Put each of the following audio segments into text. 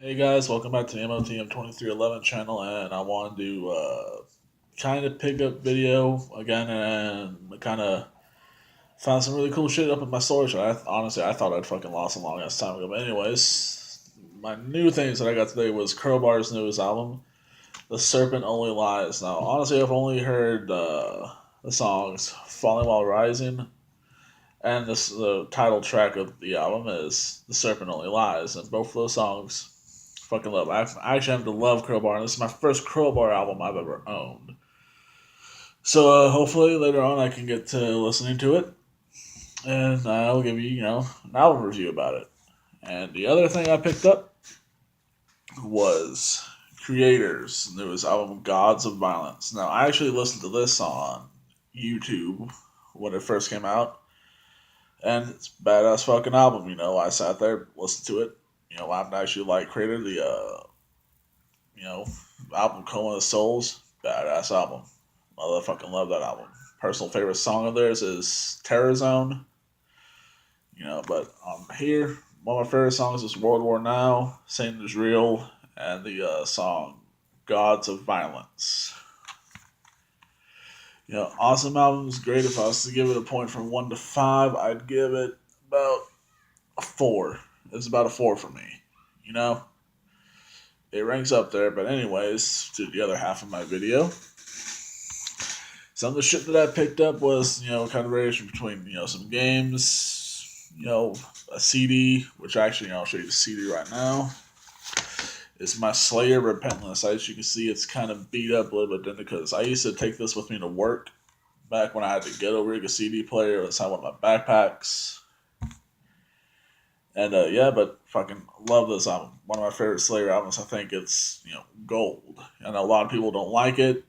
Hey guys, welcome back to the MOTM 2311 channel, and I wanted to kind of pick up video again and kind of found some really cool shit up in my storage. Honestly, I thought I'd fucking lost a long ass time ago. But anyways, my new things that I got today was Crowbar's newest album, The Serpent Only Lies. Now, honestly, I've only heard the songs Falling While Rising, and the title track of the album is The Serpent Only Lies, and both of those songs fucking love. I actually happen to love Crowbar, and this is my first Crowbar album I've ever owned. So hopefully later on I can get to listening to it, and I'll give you, an album review about it. And the other thing I picked up was Creators' newest album, Gods of Violence. Now, I actually listened to this on YouTube when it first came out, and it's a badass fucking album. I sat there, listened to it. I'm actually like Creator, the you know, album Coma of Souls, badass album. Motherfucking love that album. Personal favorite song of theirs is Terror Zone. But here, one of my favorite songs is World War Now, Satan is Real, and the song Gods of Violence. Awesome albums, great. If I was to give it a point from 1 to 5, I'd give it about a 4. It's about a 4 for me. You know? It ranks up there, but anyways, to the other half of my video. Some of the shit that I picked up was, kind of variation between, some games, a CD, which actually, I'll show you the CD right now. It's my Slayer Repentless. As you can see, it's kind of beat up a little bit because I used to take this with me to work back when I had to get over a CD player. That's how one of my backpacks. And but fucking love this album. One of my favorite Slayer albums. I think it's, gold. I know a lot of people don't like it,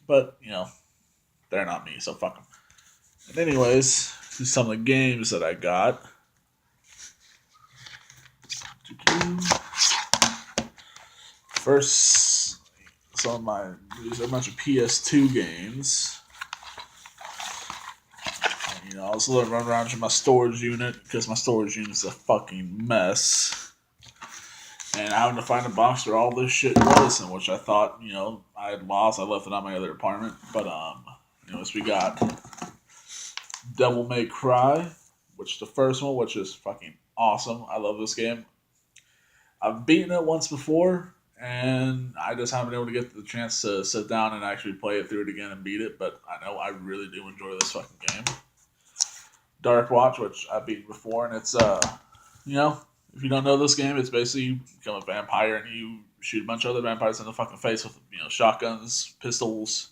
but, they're not me, so fuck them. And anyways, here's some of the games that I got. First, these are a bunch of PS2 games. And, I was running around to my storage unit because my storage unit is a fucking mess. And having to find a box where all this shit was, and which I thought, I had lost. I left it on my other apartment. But, anyways, we got Devil May Cry, which the first one, which is fucking awesome. I love this game. I've beaten it once before, and I just haven't been able to get the chance to sit down and actually play it through it again and beat it, but I know I really do enjoy this fucking game. Dark Watch, which I've beaten before, and it's, if you don't know this game, it's basically you become a vampire and you shoot a bunch of other vampires in the fucking face with, shotguns, pistols.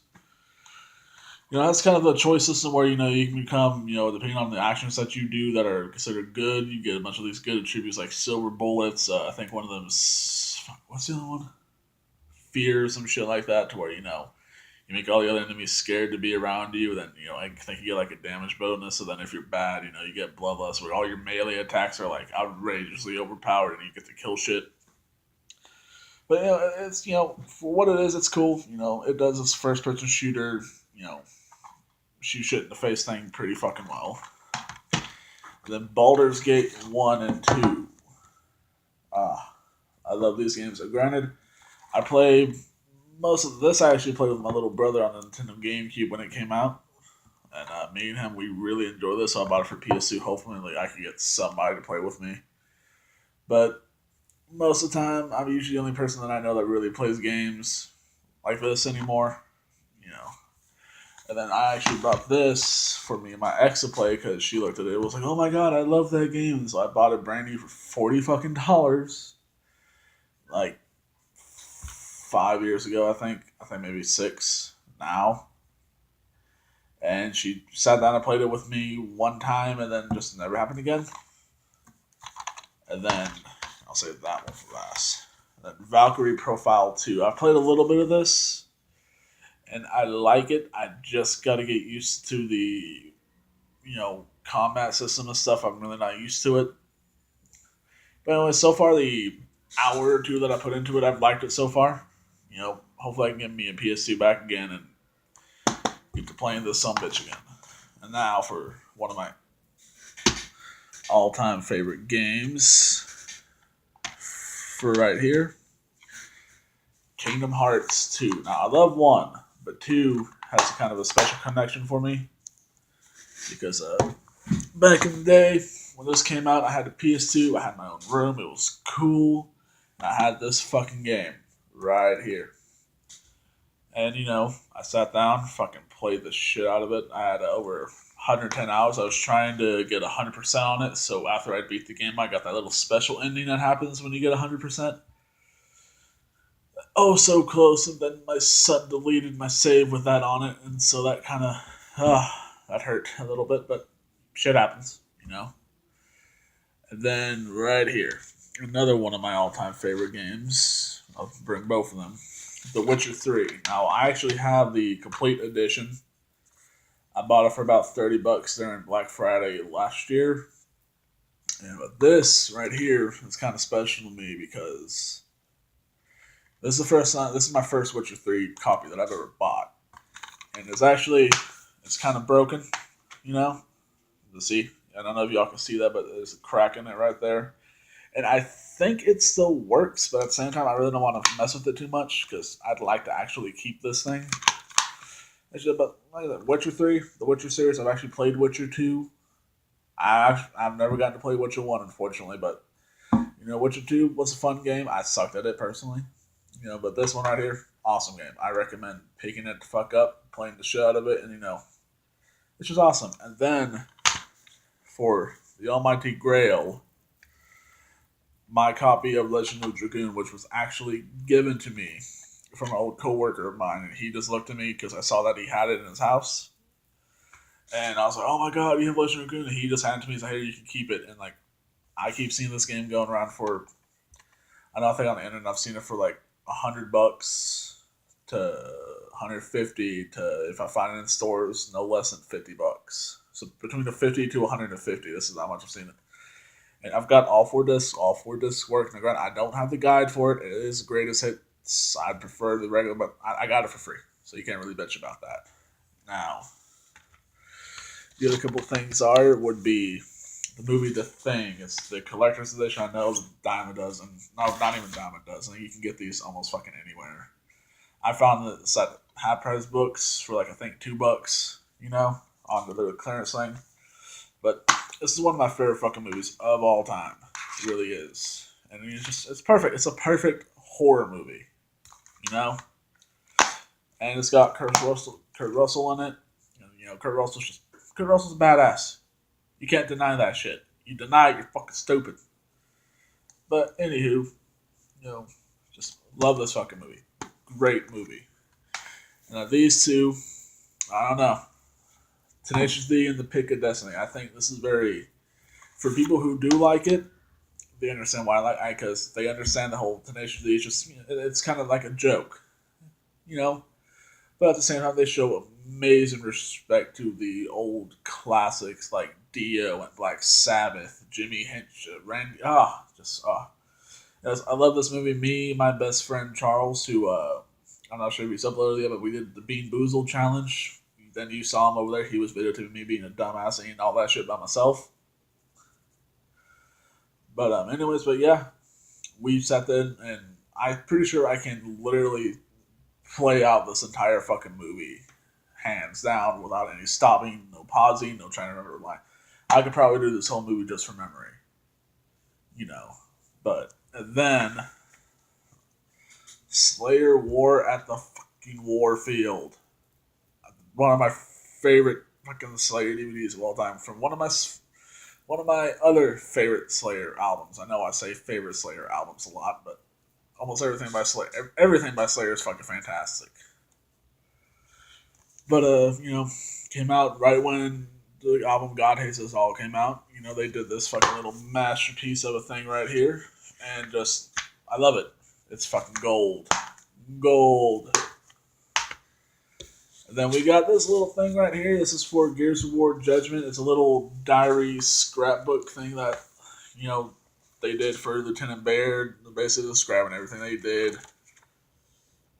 That's kind of the choice system where, you can become, depending on the actions that you do that are considered good, you get a bunch of these good attributes like silver bullets. I think one of them is, what's the other one? Fear, some shit like that, to where, you make all the other enemies scared to be around you. Then, I think you get like a damage bonus. So then if you're bad, you get bloodlust, where all your melee attacks are like outrageously overpowered and you get to kill shit. But, it's, for what it is, it's cool. It does this first person shooter, shoot shit in the face thing pretty fucking well. And then Baldur's Gate 1 and 2. I love these games. Granted, I played most of this. I actually played with my little brother on the Nintendo GameCube when it came out. And me and him, we really enjoyed this, so I bought it for PS2. Hopefully, I could get somebody to play with me. But most of the time, I'm usually the only person that I know that really plays games like this anymore. And then I actually bought this for me and my ex to play because she looked at it. It was like, oh my god, I love that game. So I bought it brand new for $40 fucking dollars. Like 5 years ago, I think. I think maybe 6 now. And she sat down and played it with me one time and then just never happened again. And then I'll save that one for last. And then Valkyrie Profile 2. I've played a little bit of this. And I like it. I just got to get used to the, combat system and stuff. I'm really not used to it. But anyway, so far the hour or two that I put into it, I've liked it so far. Hopefully I can get me a PS2 back again and get to playing this sumbitch again. And now for one of my all-time favorite games, for right here, Kingdom Hearts 2. Now, I love 1, but 2 has kind of a special connection for me because back in the day when this came out, I had a PS2, I had my own room, it was cool, and I had this fucking game right here. And, I sat down, fucking played the shit out of it. I had over 110 hours. I was trying to get 100% on it, so after I beat the game, I got that little special ending that happens when you get 100%. Oh, so close, and then my son deleted my save with that on it, and so that kind of, that hurt a little bit, but shit happens. And then right here, another one of my all-time favorite games. I'll bring both of them. The Witcher 3. Now, I actually have the complete edition. I bought it for about $30 during Black Friday last year. And but this right here is kind of special to me because this is the first time. This is my first Witcher 3 copy that I've ever bought, and it's kind of broken. See, I don't know if y'all can see that, but there's a crack in it right there, and I think it still works, but at the same time, I really don't want to mess with it too much because I'd like to actually keep this thing. But like that, Witcher 3, the Witcher series, I've actually played Witcher 2. I've never gotten to play Witcher 1, unfortunately, but Witcher 2 was a fun game. I sucked at it personally. But this one right here, awesome game. I recommend picking it the fuck up, playing the shit out of it, and it's just awesome. And then for the Almighty Grail, my copy of Legend of Dragoon, which was actually given to me from an old coworker of mine, and he just looked at me because I saw that he had it in his house, and I was like, "Oh my god, you have Legend of Dragoon!" And he just handed it to me. He's like, "Hey, you can keep it." And I keep seeing this game going around for. I don't think on the internet I've seen it for $100 to 150 to if I find it in stores no less than $50. So between the 50 to 150, this is how much I've seen it. And I've got all 4 discs. All 4 discs work. And I don't have the guide for it. It is greatest hits. I'd prefer the regular, but I got it for free, so you can't really bitch about that. Now, the other couple things would be the movie The Thing. It's the collector's edition. I know the dime a dozen. No, not even dime a dozen. You can get these almost fucking anywhere. I found that it's at half price books for I think $2. On the little clearance thing. But this is one of my favorite fucking movies of all time. It really is. And it's perfect. It's a perfect horror movie. And it's got Kurt Russell in it. And, Kurt Russell's a badass. You can't deny that shit. You deny it, you're fucking stupid. But anywho, just love this fucking movie. Great movie. And these two, I don't know. Tenacious D and The Pick of Destiny. I think this is for people who do like it, they understand why I like it, because they understand the whole Tenacious D. It's just, it's kind of like a joke, But at the same time, they show amazing respect to the old classics like Dio and Black Sabbath, Jimi Hendrix, Randy. Yes, I love this movie. Me, my best friend Charles, who I'm not sure if he's uploaded yet, but we did the Bean Boozled challenge. Then you saw him over there. He was videotaping me being a dumbass and eating all that shit by myself. But but yeah, we sat there, and I'm pretty sure I can literally play out this entire fucking movie, hands down, without any stopping, no pausing, no trying to remember the line. I could probably do this whole movie just from memory, But then Slayer War at the fucking Warfield. One of my favorite fucking Slayer DVDs of all time. From one of my other favorite Slayer albums. I know I say favorite Slayer albums a lot, but almost everything by Slayer is fucking fantastic. But came out right when the album God Hates Us All came out. They did this fucking little masterpiece of a thing right here, and just I love it. It's fucking gold. And then we got this little thing right here. This is for Gears of War Judgment. It's a little diary scrapbook thing that, they did for Lieutenant Baird. Basically describing everything they did.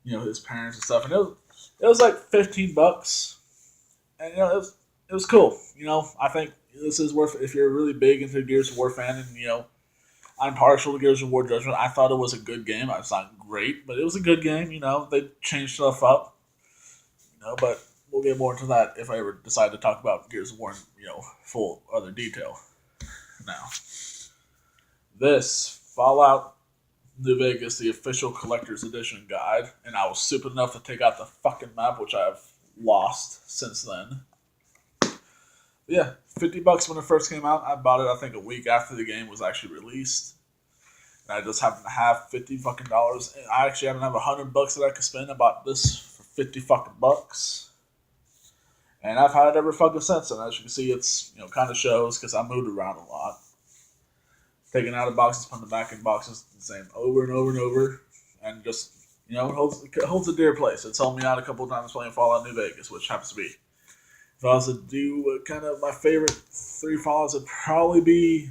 His parents and stuff. And it was like $15. And, it was cool. I think this is worth, if you're really big into Gears of War fan, and, I'm partial to Gears of War Judgment. I thought it was a good game. It's not great, but it was a good game. They changed stuff up. But we'll get more into that if I ever decide to talk about Gears of War in full other detail. Now, this Fallout New Vegas, the official collector's edition guide, and I was stupid enough to take out the fucking map, which I've lost since then. Yeah, $50 when it first came out. I bought it, I think, a week after the game was actually released. And I just happened to have $50 fucking dollars. And I actually happen to have $100 that I could spend. I bought this for $50 fucking bucks. And I've had it ever fucking since. And as you can see, it's, kind of shows because I moved around a lot. Taking out of boxes, putting them back in boxes, the same over and over and over. And just, it holds a dear place. It's helped me out a couple of times playing Fallout New Vegas, which happens to be. If I was to do kind of my favorite 3 Fallouts, it'd probably be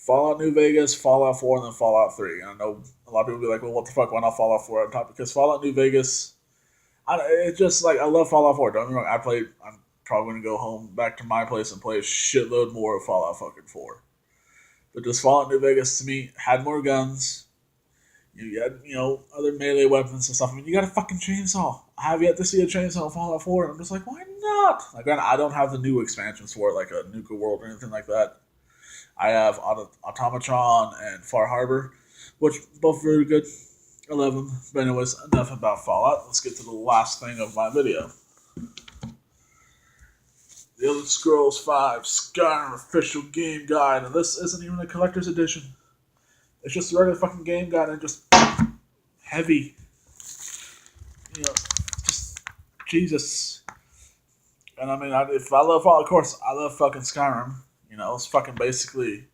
Fallout New Vegas, Fallout 4, and then Fallout 3. And I know a lot of people will be like, well, what the fuck, why not Fallout 4 on top? Because Fallout New Vegas, I love Fallout 4. Don't get me wrong, I'm probably going to go home back to my place and play a shitload more of Fallout fucking 4. But just Fallout New Vegas, to me, had more guns. You had, other melee weapons and stuff. I mean, you got a fucking chainsaw. I have yet to see a chainsaw in Fallout 4, and I'm just like, why not? Like, granted, I don't have the new expansions for it, like a Nuka World or anything like that. I have Automatron and Far Harbor, which both very good. I love them. But anyways, enough about Fallout. Let's get to the last thing of my video. The Elder Scrolls V Skyrim official game guide, and this isn't even a collector's edition. It's just a regular fucking game guide and just heavy. Just Jesus. And I mean, if I love Fallout, of course, I love fucking Skyrim. It's fucking basically,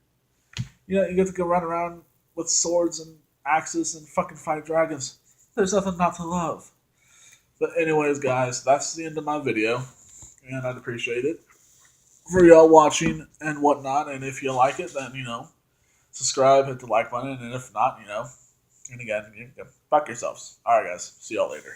you get to go run around with swords and axes and fucking fight dragons. There's nothing not to love. But anyways, guys, that's the end of my video. And I'd appreciate it for y'all watching and whatnot. And if you like it, then, subscribe, hit the like button. And if not, and again, fuck yourselves. Alright, guys. See y'all later.